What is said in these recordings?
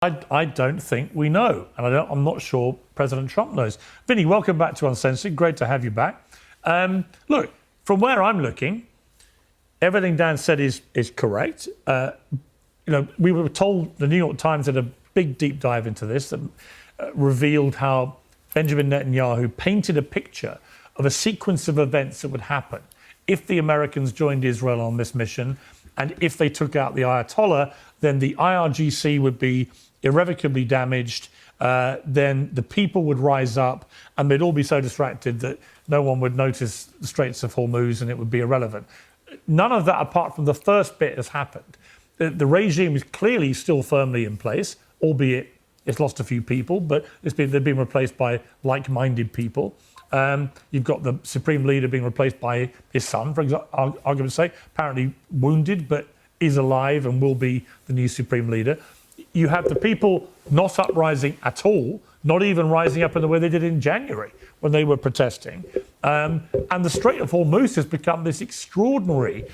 I don't think we know, and I'm not sure President Trump knows. Vinny, welcome back to Uncensored. Great to have you back. Look, from where I'm looking, everything Dan said is correct. We were told, the New York Times did a big deep dive into this that revealed how Benjamin Netanyahu painted a picture of a sequence of events that would happen if the Americans joined Israel on this mission, and if they took out the Ayatollah, then the IRGC would be irrevocably damaged, then the people would rise up and they'd all be so distracted that no one would notice the Straits of Hormuz and it would be irrelevant. None of that, apart from the first bit, has happened. The regime is clearly still firmly in place, albeit it's lost a few people, but they've been replaced by like-minded people. You've got the supreme leader being replaced by his son, for example, argument's sake, apparently wounded, but is alive and will be the new supreme leader. You have the people not uprising at all, not even rising up in the way they did in January when they were protesting. And the Strait of Hormuz has become this extraordinary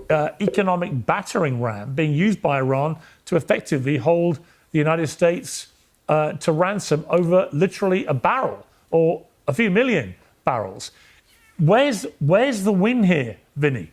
economic battering ram being used by Iran to effectively hold the United States to ransom over literally a barrel or a few million barrels. Where's the win here, Vinny?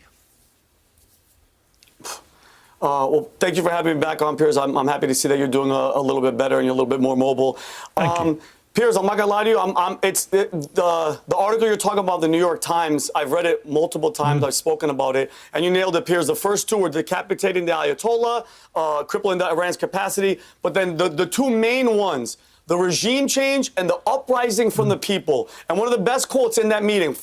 Well, thank you for having me back on, Piers. I'm happy to see that you're doing a little bit better and you're a little bit more mobile. Thank you. Piers, I'm not gonna lie to you. It's the article you're talking about, the New York Times. I've read it multiple times. I've spoken about it, and you nailed it, Piers. The first two were decapitating the Ayatollah, crippling Iran's capacity. But then the two main ones, the regime change and the uprising from the people. And one of the best quotes in that meeting,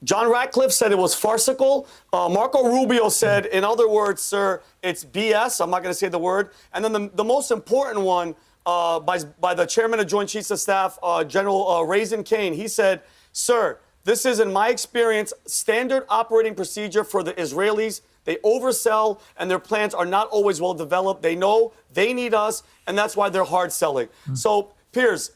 John Ratcliffe said it was farcical. Marco Rubio said, in other words, sir, it's BS. I'm not going to say the word. And then the most important one by the chairman of Joint Chiefs of Staff, General Raisin Kane, he said, sir, this is, in my experience, standard operating procedure for the Israelis. They oversell, and their plans are not always well developed. They know they need us, and that's why they're hard selling. So, Piers,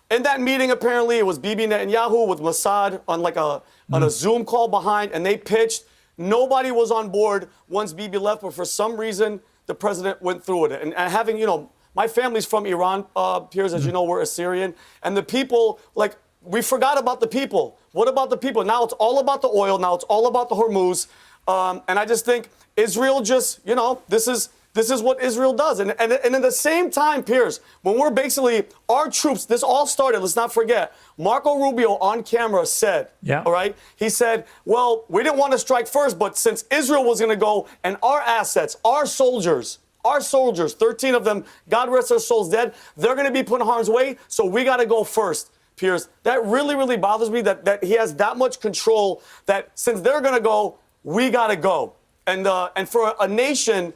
in that meeting, apparently, it was Bibi Netanyahu with Mossad on a Zoom call behind, and they pitched. Nobody was on board once Bibi left, but for some reason, the president went through with it. And having, my family's from Iran, Piers, as you know, we're Assyrian. And the people, we forgot about the people. What about the people? Now it's all about the oil. Now it's all about the Hormuz. And I just think Israel just, this is what Israel does. And at the same time, Piers, when we're basically, our troops, this all started, let's not forget, Marco Rubio on camera said, all right, he said, well, we didn't want to strike first, but since Israel was going to go and our assets, our soldiers, 13 of them, God rest their souls dead, they're going to be put in harm's way, so we got to go first. Piers, that really, really bothers me that he has that much control that since they're going to go, we got to go. And for a nation,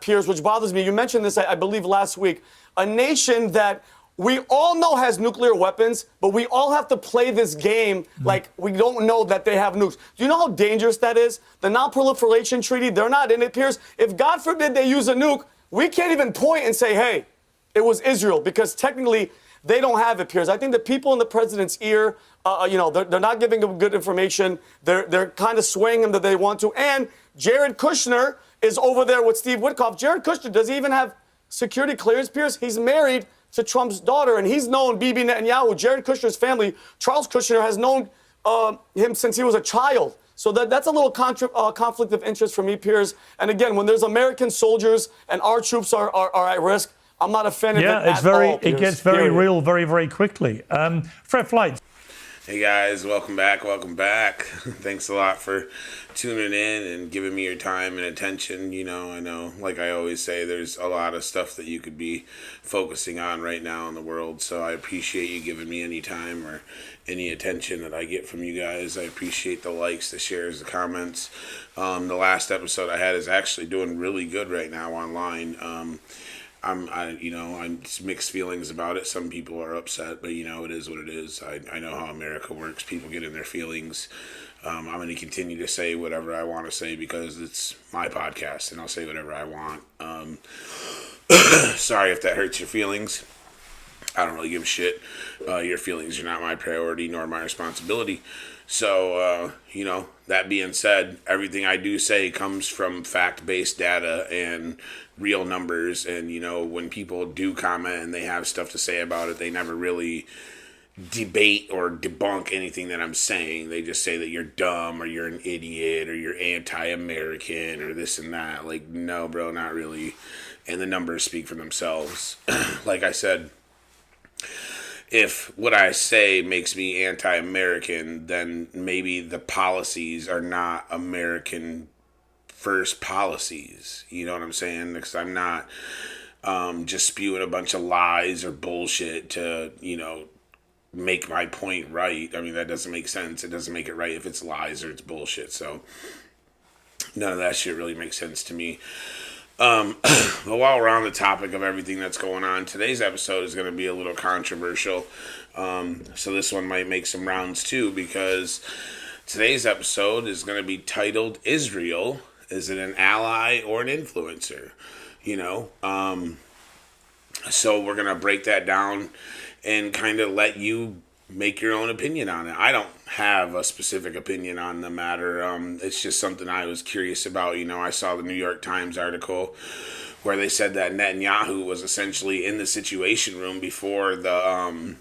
Piers, which bothers me, you mentioned this, I believe, last week, a nation that we all know has nuclear weapons, but we all have to play this game like we don't know that they have nukes. Do you know how dangerous that is? The Non-Proliferation Treaty, they're not in it, Piers. If, God forbid, they use a nuke, we can't even point and say, hey, it was Israel, because technically they don't have it, Piers. I think the people in the president's ear, they're not giving him good information. They're kind of swaying him that they want to. And Jared Kushner is over there with Steve Witkoff. Jared Kushner, does he even have security clearance, Piers? He's married to Trump's daughter, and he's known Bibi Netanyahu, Jared Kushner's family. Charles Kushner has known him since he was a child. So that's a little conflict of interest for me, Piers. And again, when there's American soldiers and our troops are at risk, I'm not a fan of it at all, Piers. It gets very real very, very quickly. Fred Flight. Hey guys, welcome back. Thanks a lot for tuning in and giving me your time and attention. I know, like I always say, there's a lot of stuff that you could be focusing on right now in the world, so I appreciate you giving me any time or any attention that I get from you guys. I appreciate the likes, the shares, the comments. The last episode I had is actually doing really good right now online. I'm mixed feelings about it. Some people are upset, but it is what it is. I know how America works. People get in their feelings. I'm going to continue to say whatever I want to say because it's my podcast, and I'll say whatever I want. Sorry if that hurts your feelings. I don't really give a shit. Your feelings are not my priority nor my responsibility. So, that being said, everything I do say comes from fact-based data and real numbers. And, when people do comment and they have stuff to say about it, they never really debate or debunk anything that I'm saying. They just say that you're dumb or you're an idiot or you're anti-American or this and that. Like, no, bro, not really. And the numbers speak for themselves. Like I said, if what I say makes me anti-American, then maybe the policies are not American first policies. You know what I'm saying? Because I'm not just spewing a bunch of lies or bullshit to, make my point right. I mean, that doesn't make sense. It doesn't make it right if it's lies or it's bullshit. So none of that shit really makes sense to me. But while we're on the topic of everything that's going on, today's episode is going to be a little controversial. So this one might make some rounds too, because today's episode is going to be titled Israel, is it an ally or an influencer? So we're going to break that down and kind of let you make your own opinion on it. I don't have a specific opinion on the matter. It's just something I was curious about. I saw the New York Times article where they said that Netanyahu was essentially in the Situation Room before the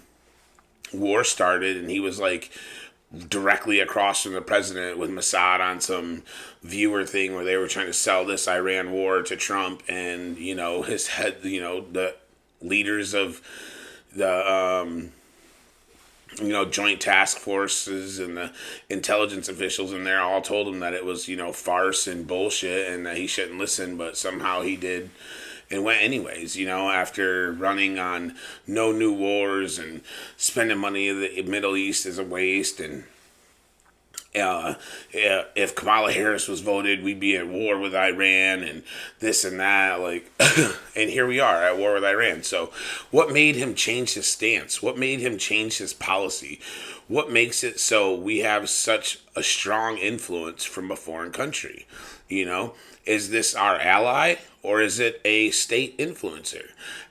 war started, and he was like directly across from the president with Mossad on some viewer thing where they were trying to sell this Iran war to Trump, and his head, the leaders of the joint task forces and the intelligence officials in there all told him that it was farce and bullshit and that he shouldn't listen, but somehow he did and went anyways, after running on no new wars and spending money in the Middle East as a waste. And if Kamala Harris was voted, we'd be at war with Iran and this and that. Like, and here we are at war with Iran. So what made him change his stance? What made him change his policy? What makes it so we have such a strong influence from a foreign country? Is this our ally or is it a state influencer?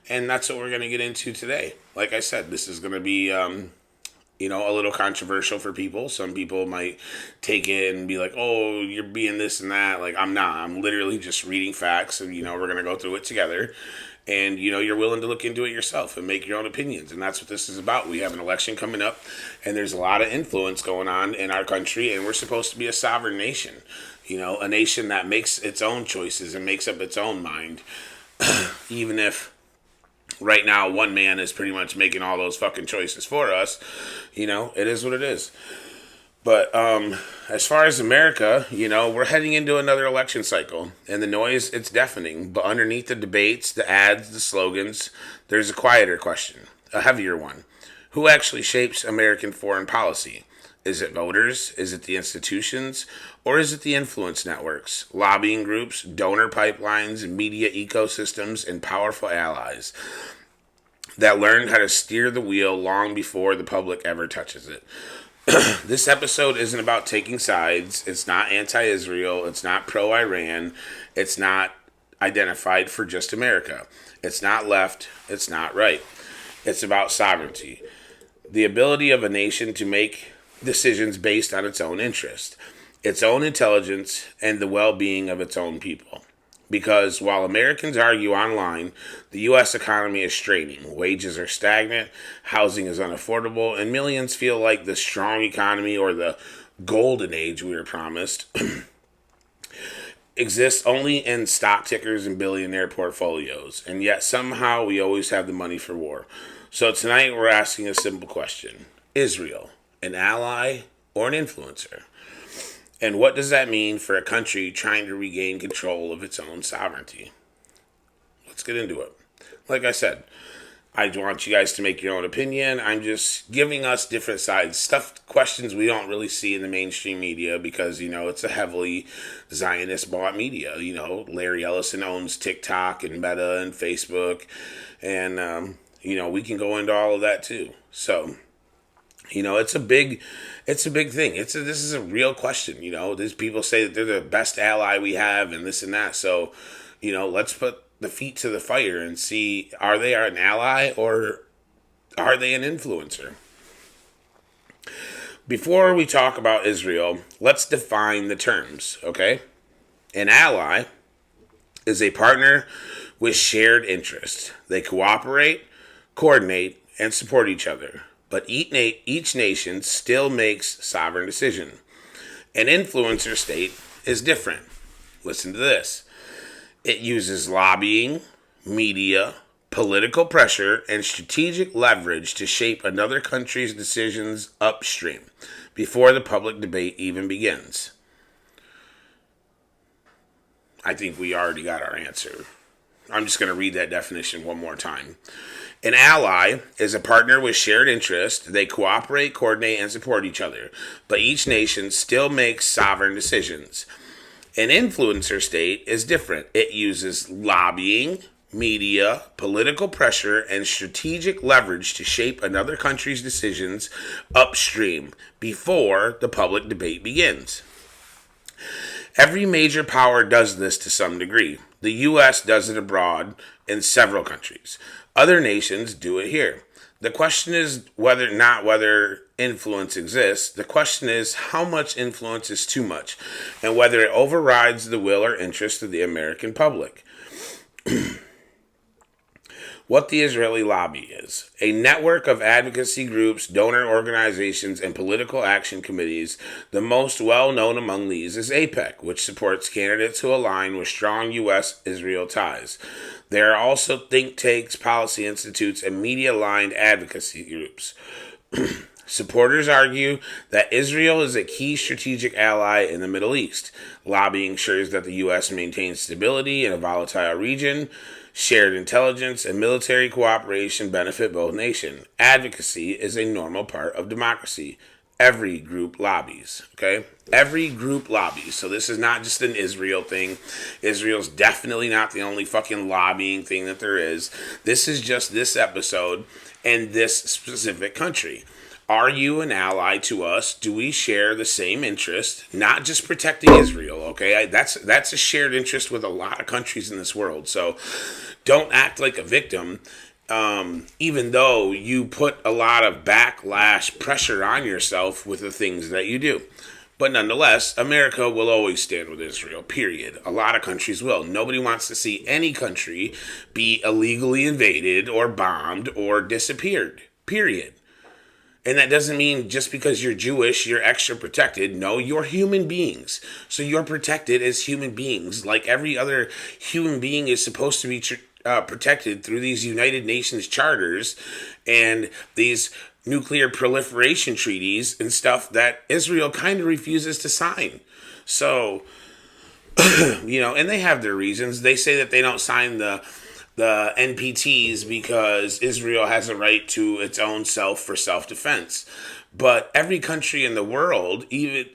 And that's what we're going to get into today. Like I said, this is going to be a little controversial for people. Some people might take it and be like, oh, you're being this and that. Like, I'm not. I'm literally just reading facts, and, we're going to go through it together. And, you're willing to look into it yourself and make your own opinions. And that's what this is about. We have an election coming up, and there's a lot of influence going on in our country, and we're supposed to be a sovereign nation. A nation that makes its own choices and makes up its own mind, even if right now one man is pretty much making all those fucking choices for us. It is what it is. But as far as America, we're heading into another election cycle, and the noise, it's deafening. But underneath the debates, the ads, the slogans, there's a quieter question, a heavier one. Who actually shapes American foreign policy? Is it voters? Is it the institutions? Or is it the influence networks, lobbying groups, donor pipelines, media ecosystems, and powerful allies that learned how to steer the wheel long before the public ever touches it? This episode isn't about taking sides. It's not anti-Israel. It's not pro-Iran. It's not identified for just America. It's not left. It's not right. It's about sovereignty. The ability of a nation to make decisions based on its own interest, its own intelligence, and the well-being of its own people. Because while Americans argue online, the U.S. economy is straining. Wages are stagnant, housing is unaffordable, and millions feel like the strong economy or the golden age we were promised exists only in stock tickers and billionaire portfolios. And yet somehow we always have the money for war. So tonight we're asking a simple question. Israel, an ally or an influencer? And what does that mean for a country trying to regain control of its own sovereignty? Let's get into it. Like I said, I want you guys to make your own opinion. I'm just giving us different sides, questions we don't really see in the mainstream media because, it's a heavily Zionist-bought media. Larry Ellison owns TikTok and Meta and Facebook. And, we can go into all of that too. So, it's a big thing. This is a real question. These people say that they're the best ally we have and this and that. So, let's put the feet to the fire and see, are they an ally or are they an influencer? Before we talk about Israel, let's define the terms, okay? An ally is a partner with shared interests. They cooperate, coordinate, and support each other. But each nation still makes sovereign decision. An influencer state is different. Listen to this. It uses lobbying, media, political pressure, and strategic leverage to shape another country's decisions upstream before the public debate even begins. I think we already got our answer. I'm just going to read that definition one more time. An ally is a partner with shared interests. They cooperate, coordinate, and support each other, but each nation still makes sovereign decisions. An influencer state is different. It uses lobbying, media, political pressure, and strategic leverage to shape another country's decisions upstream before the public debate begins. Every major power does this to some degree. The U.S. does it abroad in several countries. Other nations do it here. The question is not whether influence exists. The question is how much influence is too much, and whether it overrides the will or interest of the American public. What the Israeli lobby is: a network of advocacy groups, donor organizations, and political action committees. The most well-known among these is AIPAC, which supports candidates who align with strong U.S.-Israel ties. There are also think tanks, policy institutes, and media-aligned advocacy groups. Supporters argue that Israel is a key strategic ally in the Middle East. Lobbying ensures that the U.S. maintains stability in a volatile region. Shared intelligence and military cooperation benefit both nations. Advocacy is a normal part of democracy. Every group lobbies, okay? Every group lobbies. So this is not just an Israel thing. Israel's definitely not the only fucking lobbying thing that there is. This is just this episode and this specific country. Are you an ally to us? Do we share the same interest? Not just protecting Israel, okay? That's a shared interest with a lot of countries in this world. So don't act like a victim, even though you put a lot of backlash pressure on yourself with the things that you do. But nonetheless, America will always stand with Israel, period. A lot of countries will. Nobody wants to see any country be illegally invaded or bombed or disappeared, period. And that doesn't mean just because you're Jewish, you're extra protected. No, you're human beings. So you're protected as human beings. Like every other human being is supposed to be protected through these United Nations charters and these nuclear proliferation treaties and stuff that Israel kind of refuses to sign. So, and they have their reasons. They say that they don't sign the NPTs because Israel has a right to its own self for self-defense. But every country in the world, even,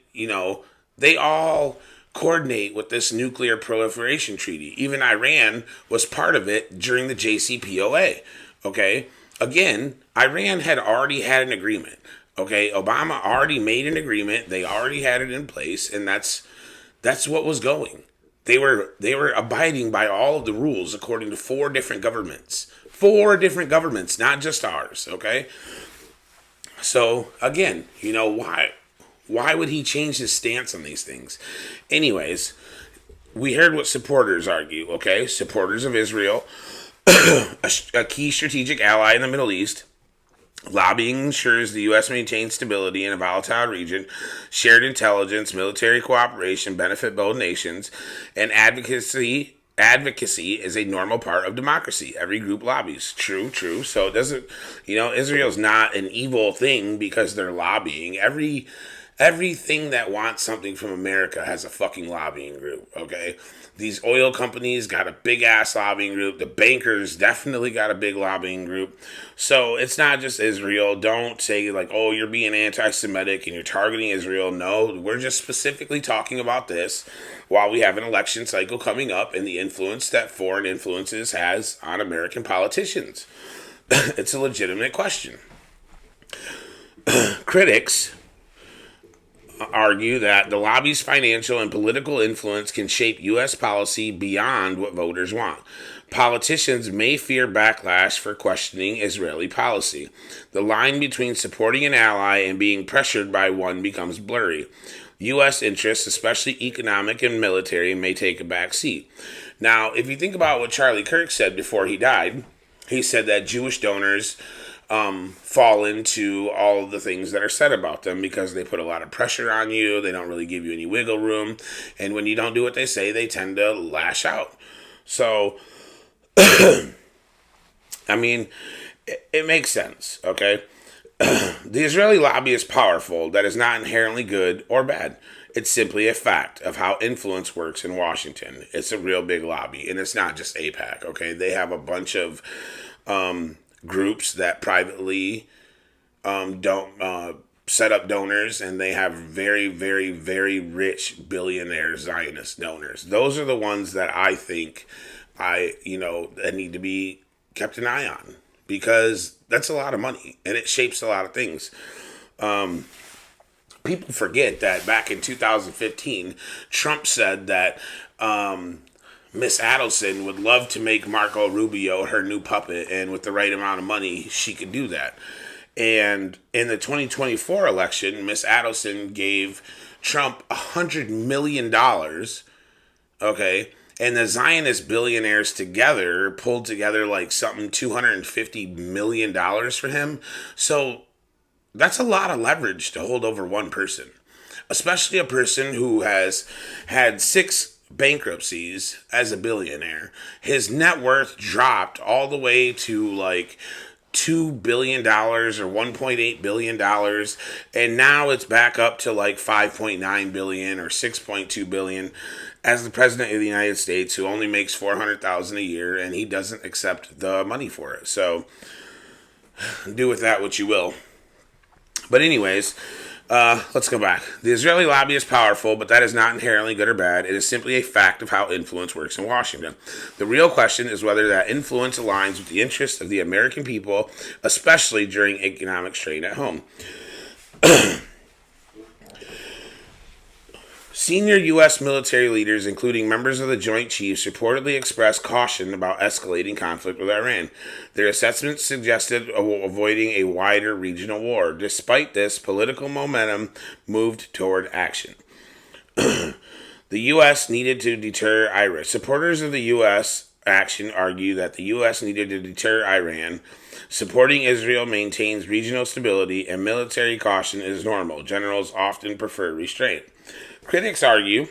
they all coordinate with this nuclear proliferation treaty. Even Iran was part of it during the JCPOA. Okay? Again, Iran had already had an agreement. Okay? Obama already made an agreement. They already had it in place, and that's what was going. They were abiding by all of the rules according to 4 different governments. 4 different governments, not just ours, okay? So, again, why would he change his stance on these things? Anyways, we heard what supporters argue, okay? Supporters of Israel, a key strategic ally in the Middle East. Lobbying ensures the U.S. maintains stability in a volatile region. Shared intelligence, military cooperation benefit both nations. And advocacy is a normal part of democracy. Every group lobbies. True. So it doesn't, Israel's not an evil thing because they're lobbying. Everything that wants something from America has a fucking lobbying group, okay? These oil companies got a big-ass lobbying group. The bankers definitely got a big lobbying group. So it's not just Israel. Don't say, like, oh, you're being anti-Semitic and you're targeting Israel. No, we're just specifically talking about this while we have an election cycle coming up and the influence that foreign influences has on American politicians. It's a legitimate question. Critics argue that the lobby's financial and political influence can shape U.S. policy beyond what voters want. Politicians may fear backlash for questioning Israeli policy. The line between supporting an ally and being pressured by one becomes blurry. U.S. interests, especially economic and military, may take a back seat. Now, if you think about what Charlie Kirk said before he died, he said that Jewish donors fall into all of the things that are said about them because they put a lot of pressure on you. They don't really give you any wiggle room. And when you don't do what they say, they tend to lash out. So, I mean, it makes sense, okay? The Israeli lobby is powerful. That is not inherently good or bad. It's simply a fact of how influence works in Washington. It's a real big lobby, and it's not just AIPAC, okay? They have a bunch of groups that privately don't set up donors, and they have very, very, very rich billionaire Zionist donors. Those are the ones that I think that need to be kept an eye on, because that's a lot of money and it shapes a lot of things. People forget that back in 2015, Trump said that Miss Adelson would love to make Marco Rubio her new puppet, and with the right amount of money, she could do that. And in the 2024 election, Miss Adelson gave Trump $100 million, okay? And the Zionist billionaires together pulled together like something $250 million for him. So that's a lot of leverage to hold over one person, especially a person who has had 6 bankruptcies as a billionaire. His net worth dropped all the way to like $2 billion or $1.8 billion. And now it's back up to like $5.9 billion or $6.2 billion as the president of the United States, who only makes $400,000 a year, and he doesn't accept the money for it. So do with that what you will. But anyways, let's go back. The Israeli lobby is powerful, but that is not inherently good or bad. It is simply a fact of how influence works in Washington. The real question is whether that influence aligns with the interests of the American people, especially during economic strain at home. Senior U.S. military leaders, including members of the Joint Chiefs, reportedly expressed caution about escalating conflict with Iran. Their assessments suggested avoiding a wider regional war. Despite this, political momentum moved toward action. The U.S. needed to deter Iran. Supporters of the U.S. action argue that the U.S. needed to deter Iran. Supporting Israel maintains regional stability, and military caution is normal. Generals often prefer restraint. Critics argue,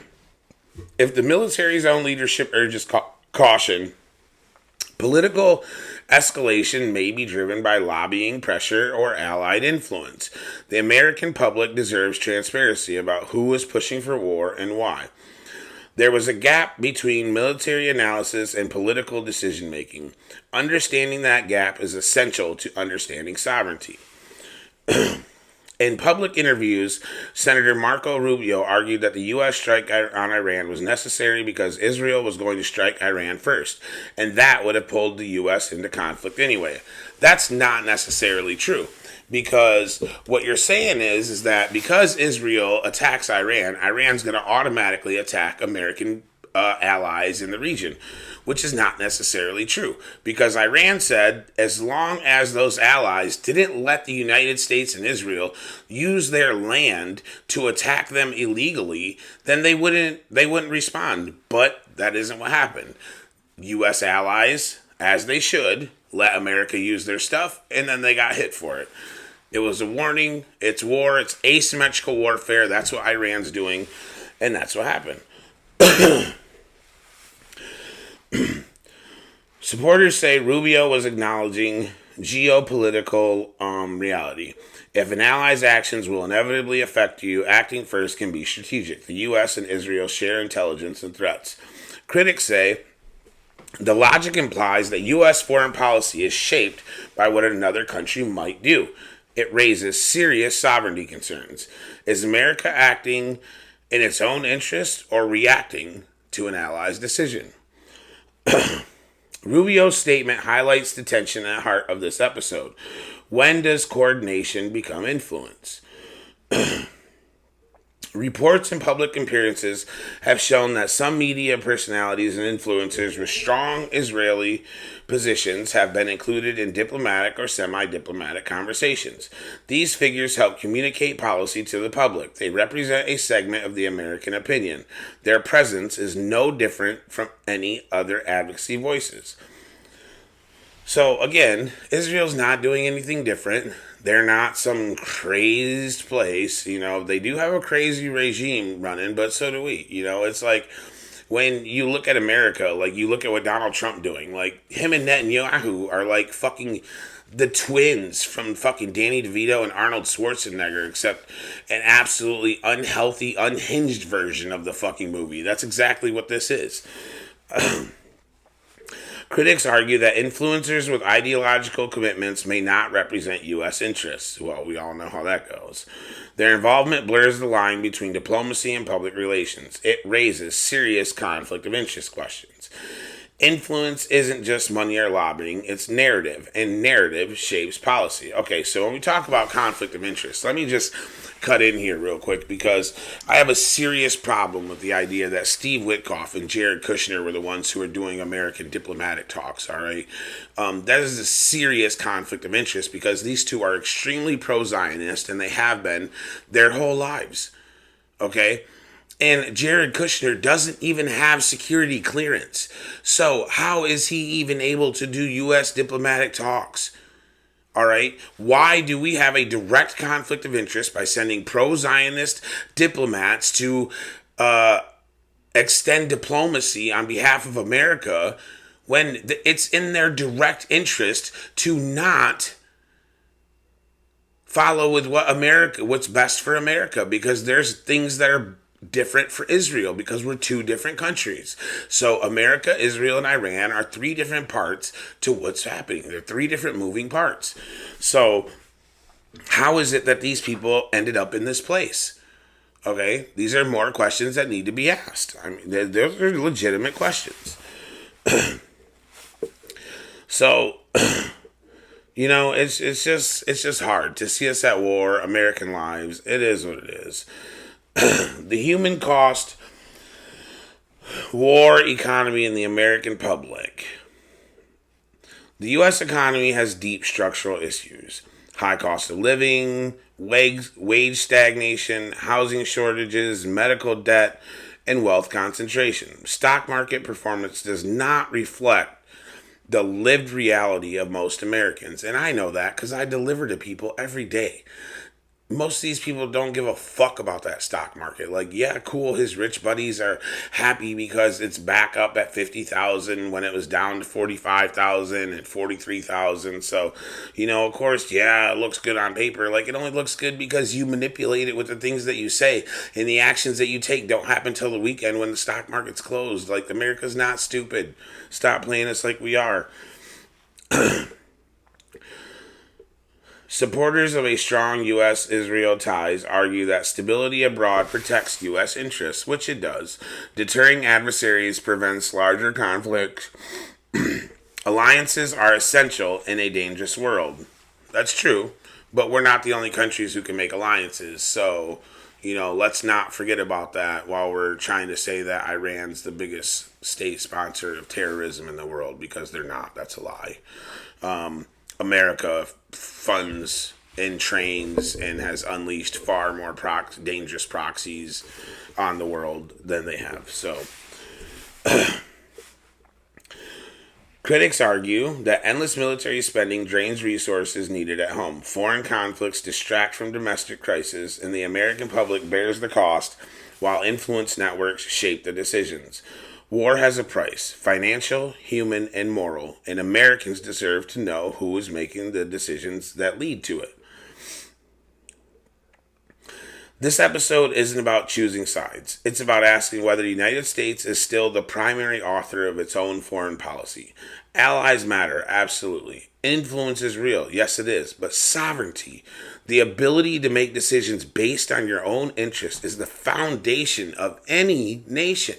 if the military's own leadership urges caution, political escalation may be driven by lobbying pressure or allied influence. The American public deserves transparency about who is pushing for war and why. There was a gap between military analysis and political decision-making. Understanding that gap is essential to understanding sovereignty. In public interviews, Senator Marco Rubio argued that the U.S. strike on Iran was necessary because Israel was going to strike Iran first, and that would have pulled the U.S. into conflict anyway. That's not necessarily true, because what you're saying is that because Israel attacks Iran, Iran's going to automatically attack American allies in the region, which is not necessarily true, because Iran said as long as those allies didn't let the United States and Israel use their land to attack them illegally, then they wouldn't respond. But that isn't what happened. U.S. allies, as they should, let America use their stuff, and then they got hit for it. It was a warning. It's war. It's asymmetrical warfare. That's what Iran's doing, and that's what happened. Supporters say Rubio was acknowledging geopolitical reality. If an ally's actions will inevitably affect you, acting first can be strategic. The U.S. and Israel share intelligence and threats. Critics say the logic implies that U.S. foreign policy is shaped by what another country might do. It raises serious sovereignty concerns. Is America acting in its own interest or reacting to an ally's decision? Rubio's statement highlights the tension at the heart of this episode. When does coordination become influence? Reports and public appearances have shown that some media personalities and influencers with strong Israeli positions have been included in diplomatic or semi-diplomatic conversations. These figures help communicate policy to the public. They represent a segment of the American opinion. Their presence is no different from any other advocacy voices. So again, Israel's not doing anything different. They're not some crazed place. They do have a crazy regime running, but so do we. It's like when you look at America, like you look at what Donald Trump doing, like him and Netanyahu are like fucking the twins from fucking Danny DeVito and Arnold Schwarzenegger, except an absolutely unhealthy, unhinged version of the fucking movie. That's exactly what this is. Critics argue that influencers with ideological commitments may not represent U.S. interests. Well, we all know how that goes. Their involvement blurs the line between diplomacy and public relations. It raises serious conflict of interest questions. Influence isn't just money or lobbying, it's narrative, and narrative shapes policy. Okay, so when we talk about conflict of interest, let me just cut in here real quick because I have a serious problem with the idea that Steve Witkoff and Jared Kushner were the ones who are doing American diplomatic talks, all right? That is a serious conflict of interest because these two are extremely pro-Zionist and they have been their whole lives, okay? And Jared Kushner doesn't even have security clearance. So how is he even able to do U.S. diplomatic talks? All right. Why do we have a direct conflict of interest by sending pro-Zionist diplomats to extend diplomacy on behalf of America when it's in their direct interest to not follow with what's best for America? Because there's things that are different for Israel because we're two different countries. So America, Israel, and Iran are three different parts to what's happening. They're three different moving parts. So how is it that these people ended up in this place? Okay, these are more questions that need to be asked. I mean, those are legitimate questions. So, it's just hard to see us at war, American lives. It is what it is. The human cost, war, economy, and the American public. The U.S. economy has deep structural issues. High cost of living, wage stagnation, housing shortages, medical debt, and wealth concentration. Stock market performance does not reflect the lived reality of most Americans. And I know that because I deliver to people every day. Most of these people don't give a fuck about that stock market. Like, yeah, cool, his rich buddies are happy because it's back up at 50,000 when it was down to 45,000 and 43,000. So, of course, yeah, it looks good on paper. Like, it only looks good because you manipulate it with the things that you say. And the actions that you take don't happen till the weekend when the stock market's closed. Like, America's not stupid. Stop playing us like we are. Supporters of a strong U.S.-Israel ties argue that stability abroad protects U.S. interests, which it does. Deterring adversaries prevents larger conflicts. Alliances are essential in a dangerous world. That's true, but we're not the only countries who can make alliances. So, let's not forget about that while we're trying to say that Iran's the biggest state sponsor of terrorism in the world, because they're not. That's a lie. America funds and trains and has unleashed far more dangerous proxies on the world than they have. So, critics argue that endless military spending drains resources needed at home. Foreign conflicts distract from domestic crises, and the American public bears the cost while influence networks shape the decisions. War has a price, financial, human, and moral, and Americans deserve to know who is making the decisions that lead to it. This episode isn't about choosing sides. It's about asking whether the United States is still the primary author of its own foreign policy. Allies matter, absolutely. Influence is real, yes it is. But sovereignty, the ability to make decisions based on your own interest, is the foundation of any nation.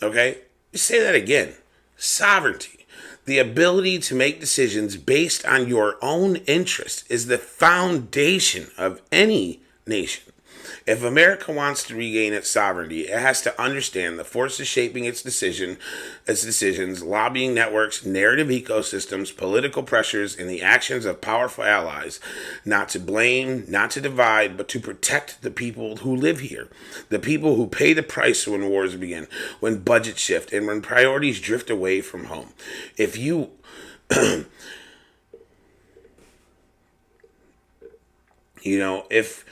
Okay? Say that again. Sovereignty. The ability to make decisions based on your own interest is the foundation of any nation. If America wants to regain its sovereignty, it has to understand the forces shaping its decisions, lobbying networks, narrative ecosystems, political pressures, and the actions of powerful allies. Not to blame, not to divide, but to protect the people who live here. The people who pay the price when wars begin, when budgets shift, and when priorities drift away from home. If you if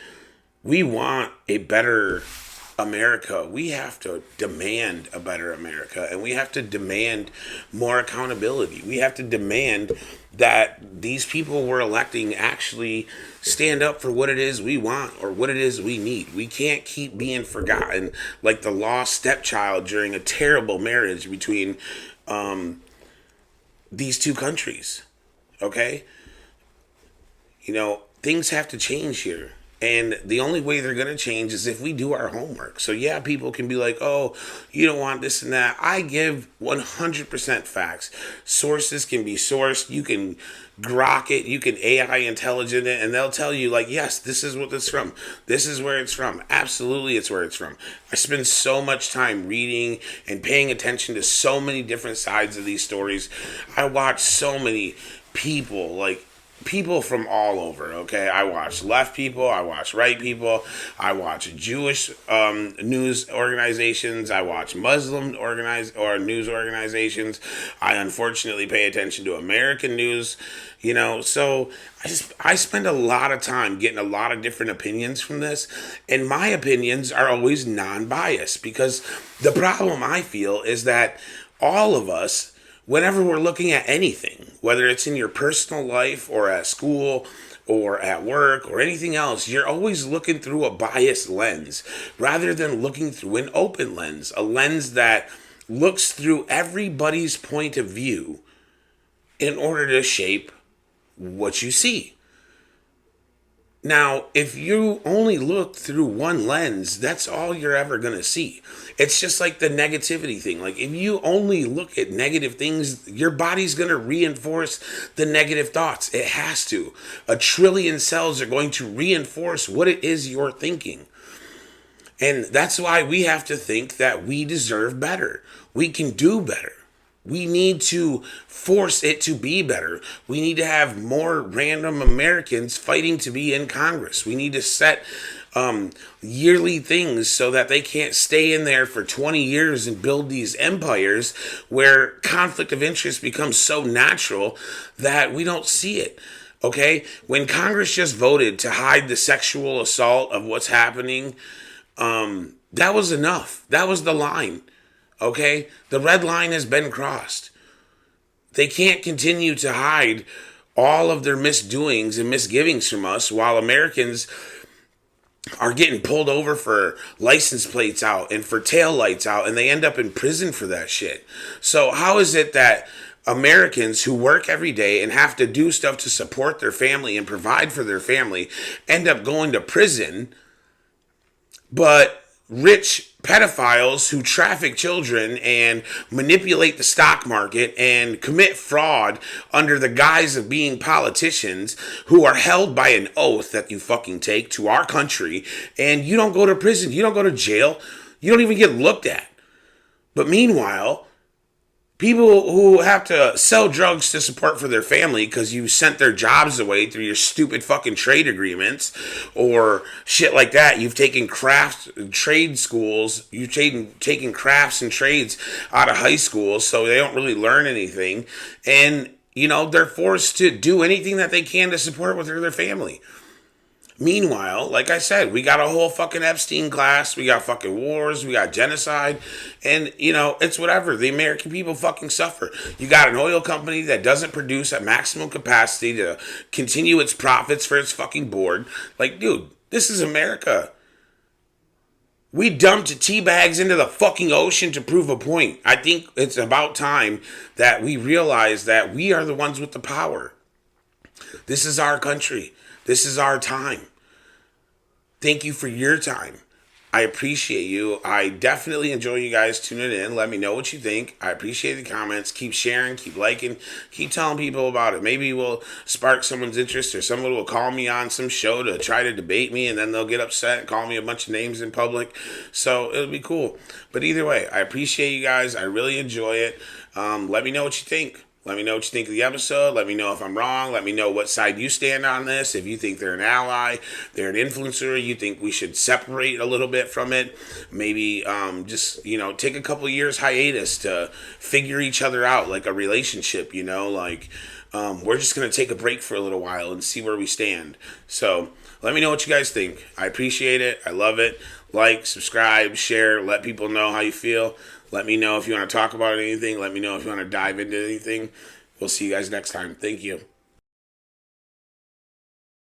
we want a better America, we have to demand a better America, and we have to demand more accountability. We have to demand that these people we're electing actually stand up for what it is we want or what it is we need. We can't keep being forgotten like the lost stepchild during a terrible marriage between these two countries. Okay? Things have to change here. And the only way they're going to change is if we do our homework. So yeah, people can be like, oh, you don't want this and that. I give 100% facts. Sources can be sourced. You can grok it. You can AI intelligent it. And they'll tell you like, yes, this is what it's from. This is where it's from. Absolutely, it's where it's from. I spend so much time reading and paying attention to so many different sides of these stories. I watch so many people from all over, okay? I watch left people, I watch right people, I watch Jewish news organizations, I watch Muslim news organizations. I unfortunately pay attention to American news, so I spend a lot of time getting a lot of different opinions from this, and my opinions are always non-biased, because the problem I feel is that all of us, whenever we're looking at anything, whether it's in your personal life or at school or at work or anything else, you're always looking through a biased lens rather than looking through an open lens, a lens that looks through everybody's point of view in order to shape what you see. Now, if you only look through one lens, that's all you're ever going to see. It's just like the negativity thing. Like, if you only look at negative things, your body's going to reinforce the negative thoughts. It has to. 1 trillion cells are going to reinforce what it is you're thinking. And that's why we have to think that we deserve better. We can do better. We need to force it to be better. We need to have more random Americans fighting to be in Congress. We need to set yearly things so that they can't stay in there for 20 years and build these empires where conflict of interest becomes so natural that we don't see it. Okay? When Congress just voted to hide the sexual assault of what's happening, that was enough. That was the line. Okay? The red line has been crossed. They can't continue to hide all of their misdoings and misgivings from us while Americans are getting pulled over for license plates out and for tail lights out, and they end up in prison for that shit. So how is it that Americans who work every day and have to do stuff to support their family and provide for their family end up going to prison, but rich pedophiles who traffic children and manipulate the stock market and commit fraud under the guise of being politicians who are held by an oath that you fucking take to our country, and you don't go to prison, you don't go to jail, you don't even get looked at. But meanwhile, people who have to sell drugs to support for their family because you sent their jobs away through your stupid fucking trade agreements or shit like that. You've taken trade schools, you've taken crafts and trades out of high school so they don't really learn anything. And, they're forced to do anything that they can to support with their family. Meanwhile, like I said, we got a whole fucking Epstein class. We got fucking wars. We got genocide. And, it's whatever. The American people fucking suffer. You got an oil company that doesn't produce at maximum capacity to continue its profits for its fucking board. Like, dude, this is America. We dumped tea bags into the fucking ocean to prove a point. I think it's about time that we realize that we are the ones with the power. This is our country. This is our time. Thank you for your time. I appreciate you. I definitely enjoy you guys tuning in. Let me know what you think. I appreciate the comments. Keep sharing, keep liking, keep telling people about it. Maybe we'll spark someone's interest, or someone will call me on some show to try to debate me, and then they'll get upset and call me a bunch of names in public. So it'll be cool. But either way, I appreciate you guys. I really enjoy it. Let me know what you think. Let me know what you think of the episode. Let me know if I'm wrong. Let me know what side you stand on this. If you think they're an ally, they're an influencer, you think we should separate a little bit from it. Maybe just, take a couple years hiatus to figure each other out, like a relationship, like we're just going to take a break for a little while and see where we stand. So let me know what you guys think. I appreciate it. I love it. Like, subscribe, share, let people know how you feel. Let me know if you want to talk about anything. Let me know if you want to dive into anything. We'll see you guys next time. Thank you.